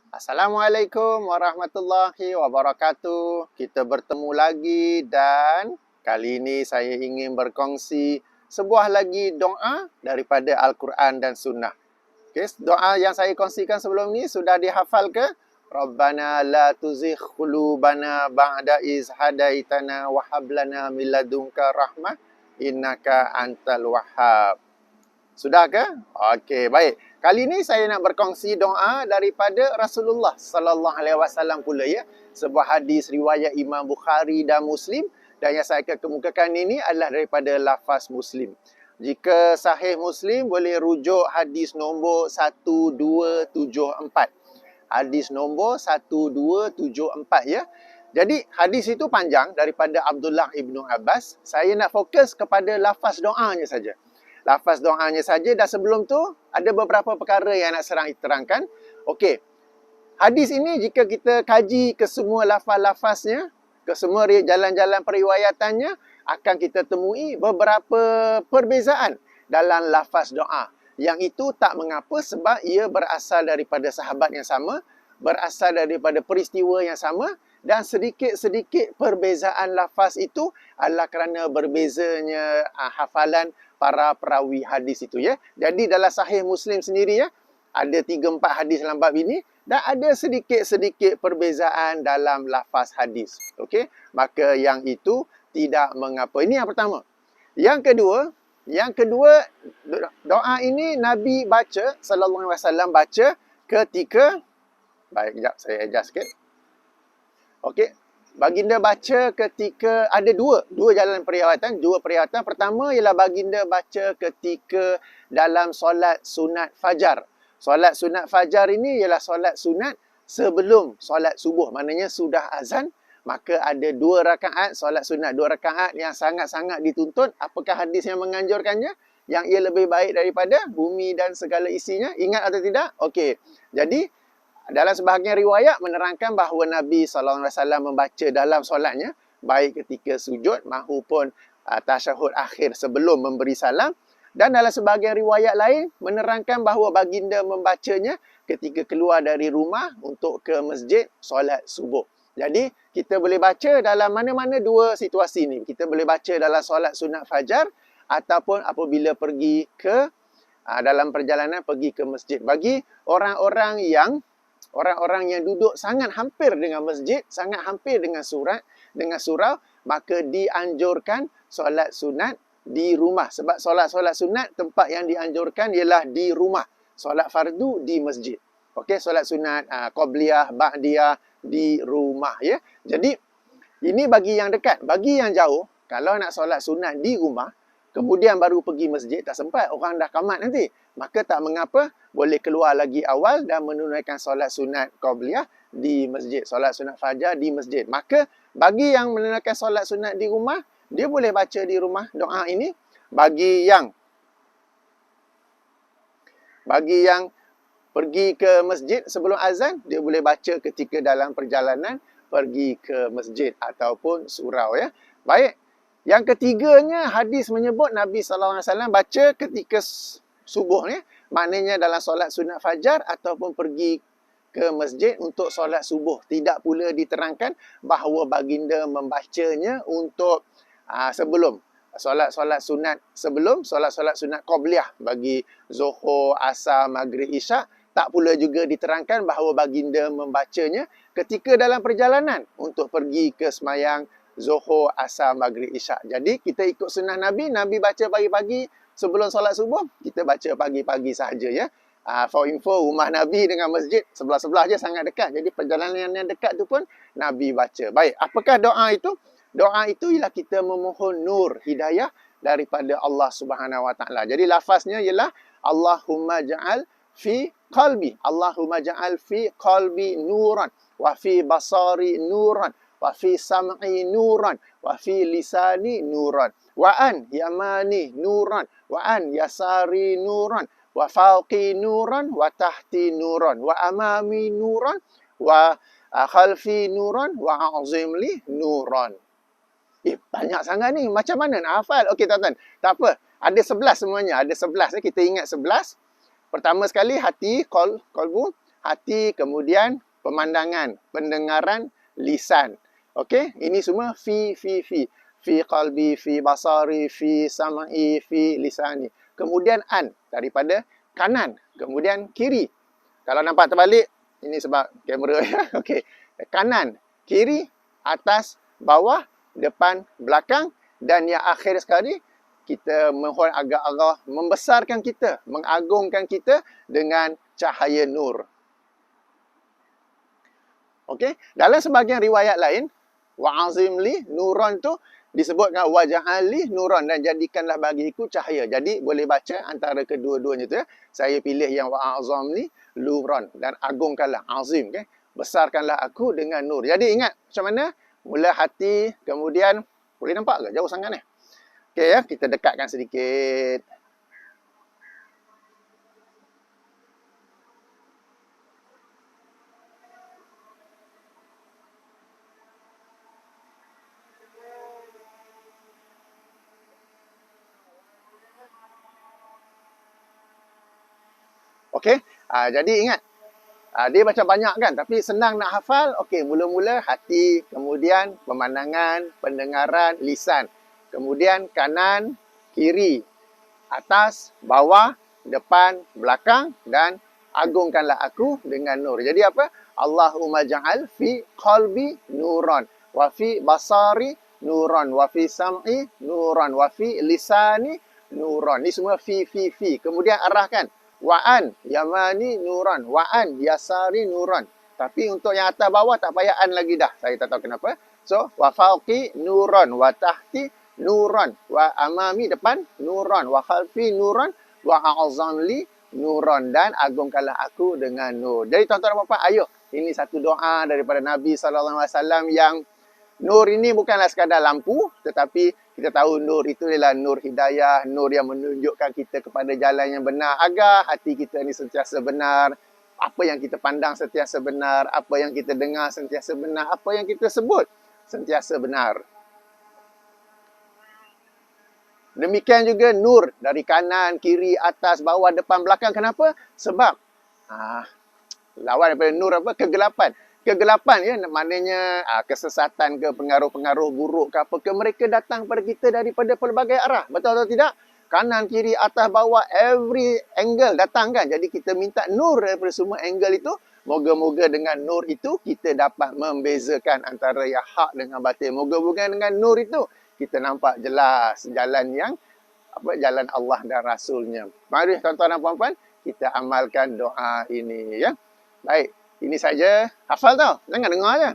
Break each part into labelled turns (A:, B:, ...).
A: Assalamualaikum warahmatullahi wabarakatuh. Kita bertemu lagi dan kali ini saya ingin berkongsi sebuah lagi doa daripada Al-Quran dan Sunnah. Okay, doa yang saya kongsikan sebelum ni sudah dihafal ke? Rabbana la tuzigh qulubana ba'da iz hadaitana wa hab lana min ladunka rahmah innaka antal wahhab. Sudah ke? Okey, baik. Kali ini saya nak berkongsi doa daripada Rasulullah sallallahu alaihi wasallam pula ya. Sebuah hadis riwayat Imam Bukhari dan Muslim dan yang saya akan kemukakan ini adalah daripada lafaz Muslim. Jika sahih Muslim boleh rujuk hadis nombor 1274. Hadis nombor 1274 ya. Jadi hadis itu panjang daripada Abdullah ibnu Abbas. Saya nak fokus kepada lafaz doanya saja. Lafaz doanya saja dan sebelum tu ada beberapa perkara yang nak terangkan. Okey. Hadis ini jika kita kaji ke semua lafaz-lafaznya, ke semua jalan-jalan periwayatannya, akan kita temui beberapa perbezaan dalam lafaz doa. Yang itu tak mengapa sebab ia berasal daripada sahabat yang sama, berasal daripada peristiwa yang sama dan sedikit-sedikit perbezaan lafaz itu adalah kerana berbezanya hafalan para perawi hadis itu ya. Jadi dalam sahih Muslim sendiri ya, ada 3-4 hadis dalam bab ini dan ada sedikit-sedikit perbezaan dalam lafaz hadis. Okey, maka yang itu tidak mengapa. Ini yang pertama. Yang kedua doa ini Nabi baca sallallahu alaihi wasallam baca ketika baik kejap saya adjust sikit. Okey. Baginda baca ketika ada dua jalan periwayatan, dua periwayatan. Pertama ialah baginda baca ketika dalam solat sunat fajar. Solat sunat fajar ini ialah solat sunat sebelum solat subuh. Maknanya sudah azan, maka ada 2 rakaat solat sunat, 2 rakaat yang sangat-sangat dituntut. Apakah hadis yang menganjurkannya? Yang ia lebih baik daripada bumi dan segala isinya? Ingat atau tidak? Okey. Jadi dalam sebahagian riwayat menerangkan bahawa Nabi SAW membaca dalam solatnya, baik ketika sujud maupun tasyahud akhir sebelum memberi salam. Dan dalam sebahagian riwayat lain menerangkan bahawa baginda membacanya ketika keluar dari rumah untuk ke masjid solat subuh. Jadi kita boleh baca dalam mana-mana dua situasi ni. Kita boleh baca dalam solat sunat fajar ataupun apabila pergi ke dalam perjalanan pergi ke masjid. Bagi orang-orang yang duduk sangat hampir dengan masjid, sangat hampir dengan surau, maka dianjurkan solat sunat di rumah. Sebab solat-solat sunat tempat yang dianjurkan ialah di rumah. Solat fardu di masjid. Okey, solat sunat qabliyah, ba'diyah di rumah ya. Jadi ini bagi yang dekat. Bagi yang jauh, kalau nak solat sunat di rumah, kemudian baru pergi masjid, tak sempat, orang dah qamat nanti. Maka tak mengapa, boleh keluar lagi awal dan menunaikan solat sunat qabliyah di masjid. Solat sunat fajar di masjid. Maka bagi yang menunaikan solat sunat di rumah, dia boleh baca di rumah doa ini. Bagi yang pergi ke masjid sebelum azan, dia boleh baca ketika dalam perjalanan pergi ke masjid ataupun surau ya. Baik. Yang ketiganya, hadis menyebut Nabi SAW baca ketika subuh ni, maknanya dalam solat sunat fajar ataupun pergi ke masjid untuk solat subuh. Tidak pula diterangkan bahawa baginda membacanya untuk sebelum solat-solat sunat, sebelum solat-solat sunat qabliyah bagi Zuhur, Asar, Maghrib, Isyak. Tak pula juga diterangkan bahawa baginda membacanya ketika dalam perjalanan untuk pergi ke semayang Zuhur, Asar, Maghrib, Isyak. Jadi kita ikut sunnah Nabi. Nabi baca pagi-pagi sebelum solat subuh, kita baca pagi-pagi sahaja ya. For info, rumah Nabi dengan masjid sebelah-sebelah je, sangat dekat. Jadi perjalanan yang dekat tu pun Nabi baca. Baik, apakah doa itu? Doa itu ialah kita memohon nur hidayah daripada Allah Subhanahu Wa Taala. Jadi lafaznya ialah Allahumma ja'al fi qalbi. Allahumma ja'al fi qalbi nuran wa fi basari nuran wa fi sam'i nuran wa fi lisani nuran wa an yamani nuran wa an yasari nuran wa fawqi nuran wa tahti nuran wa amami nuran wa khalfi nuran wa a'zim li nuran. Banyak sangat ni. Macam mana nak hafal? Okey tuan-tuan. Tak apa. Ada 11 semuanya. Ada 11. Kita ingat 11. Pertama sekali hati, qalbu. hati, kemudian pemandangan, pendengaran, lisan. Okey, ini semua fi. Fi qalbi, fi basari, fi sam'i, fi lisani. Kemudian an, daripada kanan, kemudian kiri. Kalau nampak terbalik, ini sebab kamera ya. Okey. Kanan, kiri, atas, bawah, depan, belakang, dan yang akhir sekali, kita mohon agar Allah membesarkan kita, mengagungkan kita dengan cahaya nur. Okey, dalam sebahagian riwayat lain, wa'azim li nuran tu disebutkan waj'al li nuran, dan jadikanlah bagiku cahaya. Jadi boleh baca antara kedua-duanya tu ya. Saya pilih yang wa'azam li nuran, dan agungkanlah, azim, okay? Besarkanlah aku dengan nur. Jadi ingat macam mana? Mula hati, kemudian boleh nampak ke jauh sangat ni? Okey ya, kita dekatkan sedikit. Okey, jadi ingat, dia macam banyak kan, tapi senang nak hafal. Okey, mula-mula hati, kemudian pemandangan, pendengaran, lisan. Kemudian kanan, kiri, atas, bawah, depan, belakang, dan agungkanlah aku dengan nur. Jadi apa? Allahumma ja'al fi qalbi nuran, wa fi basari nuran, wa fi sam'i nuran, wa fi lisani nuran. Ni semua fi. Kemudian arahkan. Wa'an yamani nuran, wa'an yasari nuran. Tapi untuk yang atas bawah tak payah an lagi dah. Saya tak tahu kenapa. So, wa fauqi nuran, wa tahti nuran, wa amami depan nuran, wa khalfi nuran, wa a'zamli nuran, dan agungkanlah aku dengan nur. Jadi tuan-tuan dan puan-puan, ayo, ini satu doa daripada Nabi SAW yang nur ini bukanlah sekadar lampu, tetapi kita tahu nur itu adalah nur hidayah, nur yang menunjukkan kita kepada jalan yang benar, agar hati kita ni sentiasa benar, apa yang kita pandang sentiasa benar, apa yang kita dengar sentiasa benar, apa yang kita sebut sentiasa benar. Demikian juga nur dari kanan, kiri, atas, bawah, depan, belakang. Kenapa? Sebab lawan daripada nur apa? Kegelapan. Kegelapan ya, maknanya kesesatan ke, pengaruh-pengaruh buruk ke apa ke, mereka datang kepada kita daripada pelbagai arah. Betul atau tidak? Kanan, kiri, atas, bawah, every angle datang kan. Jadi kita minta nur daripada semua angle itu. Moga-moga dengan nur itu kita dapat membezakan antara yang hak dengan batil. Moga-moga dengan nur itu kita nampak jelas jalan yang jalan Allah dan Rasulnya. Mari tuan-tuan dan puan-puan, kita amalkan doa ini ya. Baik, ini saja. Hafal tau, jangan dengar je.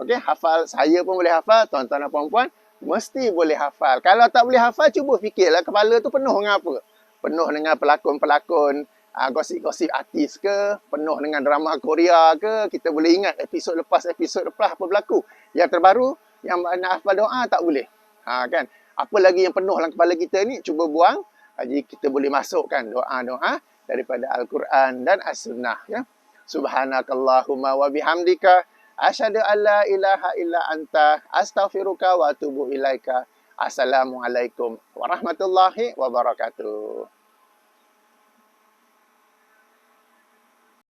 A: Okey, hafal. Saya pun boleh hafal, tuan-tuan dan puan-puan mesti boleh hafal. Kalau tak boleh hafal, cuba fikirlah kepala tu penuh dengan apa? Penuh dengan pelakon-pelakon, gosip-gosip artis ke, penuh dengan drama Korea ke. Kita boleh ingat episod lepas apa berlaku. Yang terbaru, yang nak hafal doa tak boleh. Kan? Apa lagi yang penuh dalam kepala kita ni, cuba buang. Jadi kita boleh masukkan doa-doa daripada Al-Quran dan As-Sunnah ya. Subhanakallahumma wa bihamdika asyhadu an la ilaha illa anta astaghfiruka wa atubu ilaika. Assalamualaikum warahmatullahi wabarakatuh.